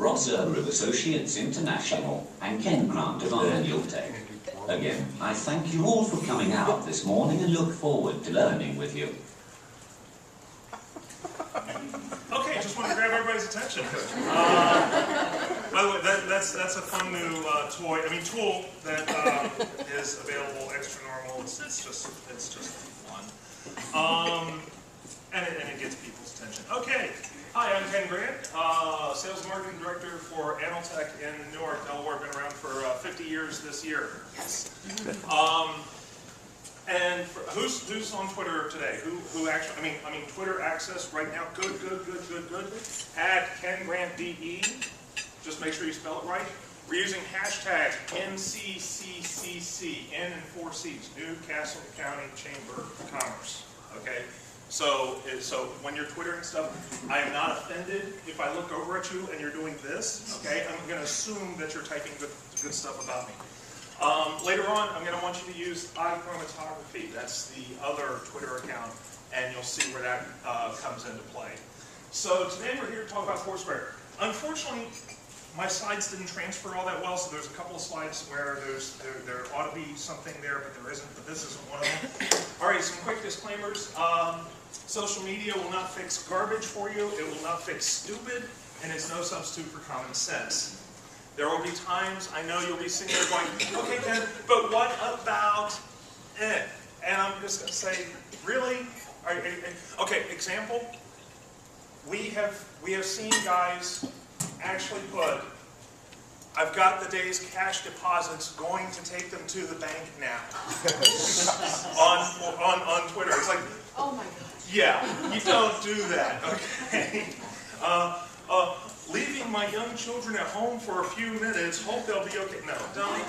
Ross Erber of Associates International, and Ken Grant of Annual Tech. Again, I thank you all for coming out this morning and look forward to learning with you. Okay, just want to grab everybody's attention. By the way, that's a fun new tool that is available extra normal. It's just fun, and it gets people's attention. Okay, hi, I'm Ken Grant, Sales and Marketing Director for Analtech in Newark, Delaware. Been around for 50 years this year. Yes. And who's on Twitter today? Who actually? I mean, Twitter access right now. Good. At KenGrantDE. Just make sure you spell it right. We're using hashtag NCCCC, N and 4 C's, Newcastle County Chamber of Commerce. Okay. So when you're Twittering stuff, I am not offended if I look over at you and you're doing this. Okay. I'm going to assume that you're typing good stuff about me. Later on, I'm going to want you to use iChromatography. That's the other Twitter account, and you'll see where that comes into play. So today we're here to talk about Foursquare. Unfortunately, my slides didn't transfer all that well, so there's a couple of slides where there ought to be something there, but there isn't. But this isn't one of them. All right, some quick disclaimers. Social media will not fix garbage for you. It will not fix stupid, and it's no substitute for common sense. There will be times, I know you'll be sitting there going, okay, Ken, but what about it? And I'm just going to say, really? Okay, example. We have seen guys actually put, I've got the day's cash deposits, going to take them to the bank now. on Twitter. It's like, oh my God. Yeah, you don't do that, okay? Leaving my young children at home for a few minutes, hope they'll be okay. No, don't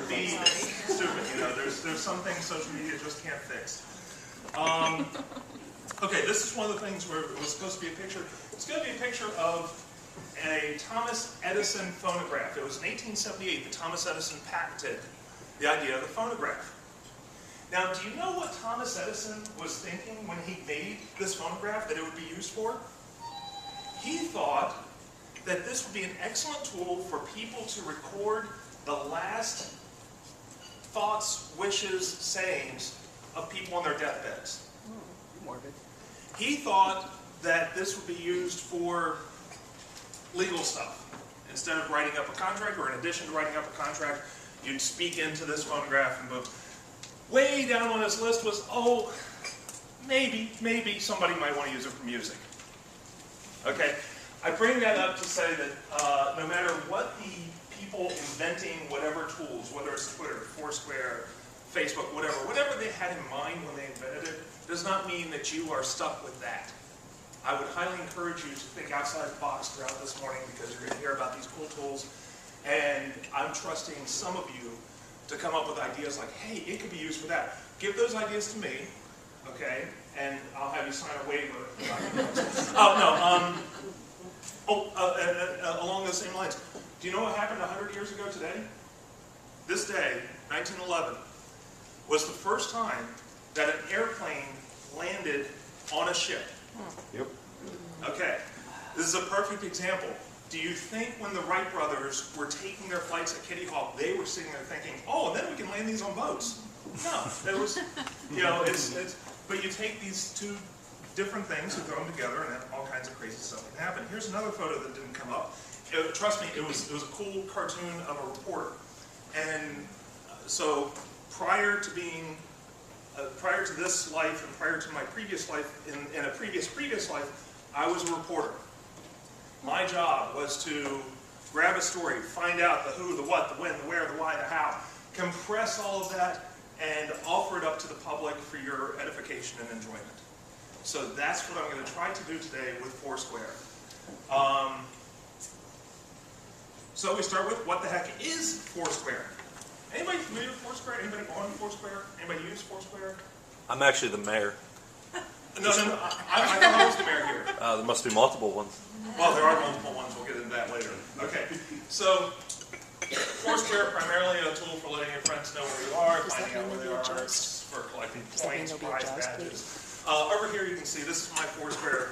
be stupid. You know, there's some things social media just can't fix. Okay, this is one of the things where it was supposed to be a picture. It's going to be a picture of a Thomas Edison phonograph. It was in 1878 that Thomas Edison patented the idea of the phonograph. Now, do you know what Thomas Edison was thinking when he made this phonograph that it would be used for? He thought that this would be an excellent tool for people to record the last thoughts, wishes, sayings of people on their deathbeds. Morbid. He thought that this would be used for legal stuff. Instead of writing up a contract, or in addition to writing up a contract, you'd speak into this phonograph and boom. Way down on his list was, oh, maybe somebody might want to use it for music. Okay, I bring that up to say that no matter what the people inventing whatever tools, whether it's Twitter, Foursquare, Facebook, whatever they had in mind when they invented it, does not mean that you are stuck with that. I would highly encourage you to think outside the box throughout this morning, because you're going to hear about these cool tools, and I'm trusting some of you to come up with ideas like, hey, it could be used for that. Give those ideas to me, okay, and I'll have you sign a waiver. Along those same lines. Do you know what happened 100 years ago today? This day, 1911, was the first time that an airplane landed on a ship. Yep. Okay, this is a perfect example. Do you think when the Wright brothers were taking their flights at Kitty Hawk, they were sitting there thinking, oh, and then we can land these on boats? No, it was, you know, but you take these two different things and throw them together, and then all kinds of crazy stuff can happen. Here's another photo that didn't come up. Trust me, it was a cool cartoon of a reporter. And so prior to this life and prior to my previous life, in a previous life, I was a reporter. My job was to grab a story, find out the who, the what, the when, the where, the why, the how, compress all of that, and offer it up to the public for your edification and enjoyment. So that's what I'm going to try to do today with Foursquare. So we start with, what the heck is Foursquare? Anybody familiar with Foursquare? Anybody on Foursquare? Anybody use Foursquare? I'm actually the mayor. No, I thought I was the mayor here. There must be multiple ones. Well, there are multiple ones. We'll get into that later. Okay, so Foursquare, primarily a tool for letting your friends know where you are, finding out where they are, it's for collecting points, prize badges. Over here you can see, this is my Foursquare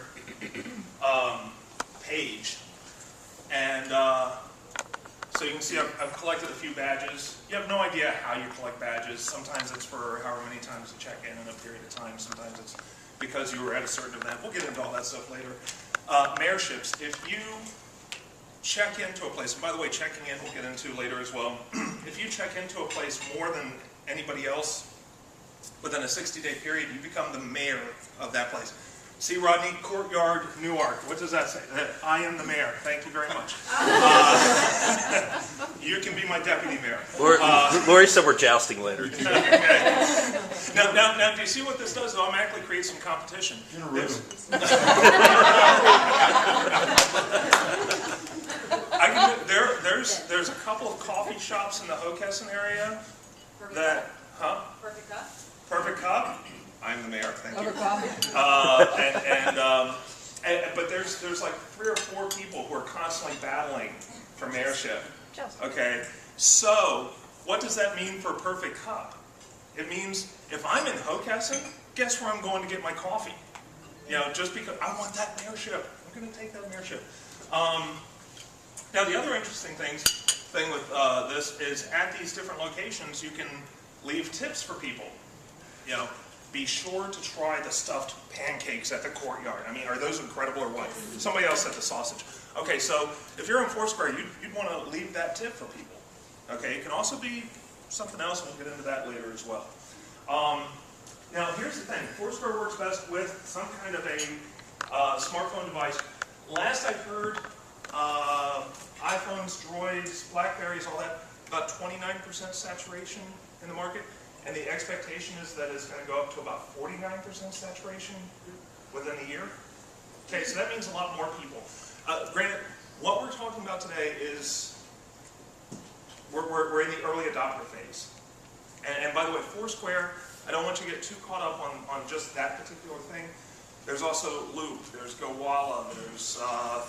page. And so you can see I've collected a few badges. You have no idea how you collect badges. Sometimes it's for however many times you check in a period of time. Sometimes it's because you were at a certain event. We'll get into all that stuff later. Mayorships. If you check into a place, and by the way, checking in we'll get into later as well. If you check into a place more than anybody else within a 60-day period, you become the mayor of that place. See, Rodney, Courtyard, Newark. What does that say? That I am the mayor. Thank you very much. You can be my deputy mayor. Lori said we're jousting later. Okay. Now, do you see what this does? It automatically creates some competition. There's a couple of coffee shops in the Hockessin area that, Perfect cup? Perfect Cup. I'm the mayor. Thank you. But there's like 3 or 4 people who are constantly battling for mayorship. Okay, so what does that mean for Perfect Cup? It means if I'm in Hockessin, guess where I'm going to get my coffee? You know, just because I want that mayorship. I'm going to take that mayorship. Now the other interesting thing with this is at these different locations you can leave tips for people. You know, be sure to try the stuffed pancakes at the Courtyard. I mean, are those incredible or what? Somebody else said the sausage. Okay, so if you're in Foursquare, you'd want to leave that tip for people. Okay, it can also be something else, and we'll get into that later as well. Now, here's the thing. Foursquare works best with some kind of a smartphone device. Last I heard, iPhones, Droids, Blackberries, all that, about 29% saturation in the market. And the expectation is that it's going to go up to about 49% saturation within a year. Okay, so that means a lot more people. Granted, what we're talking about today is we're in the early adopter phase. And by the way, Foursquare, I don't want you to get too caught up on just that particular thing. There's also Loop, there's Gowalla, there's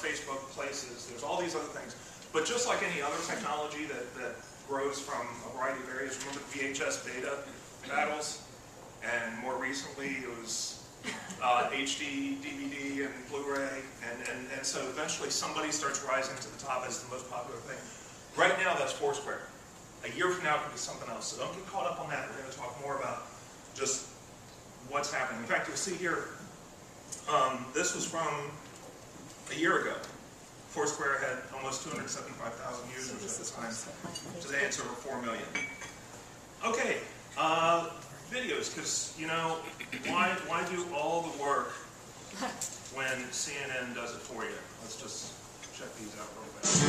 Facebook Places, there's all these other things. But just like any other technology that grows from a variety of areas, remember the VHS beta battles? And more recently it was HD, DVD, and Blu-ray, and so eventually somebody starts rising to the top as the most popular thing. Right now that's Foursquare. A year from now it could be something else, so don't get caught up on that. We're going to talk more about just what's happening. In fact, you'll see here, this was from a year ago. Foursquare had almost 275,000 users at the time. Today it's over 4 million. Okay, videos, because, you know, why do all the work when CNN does it for you? Let's just check these out real fast.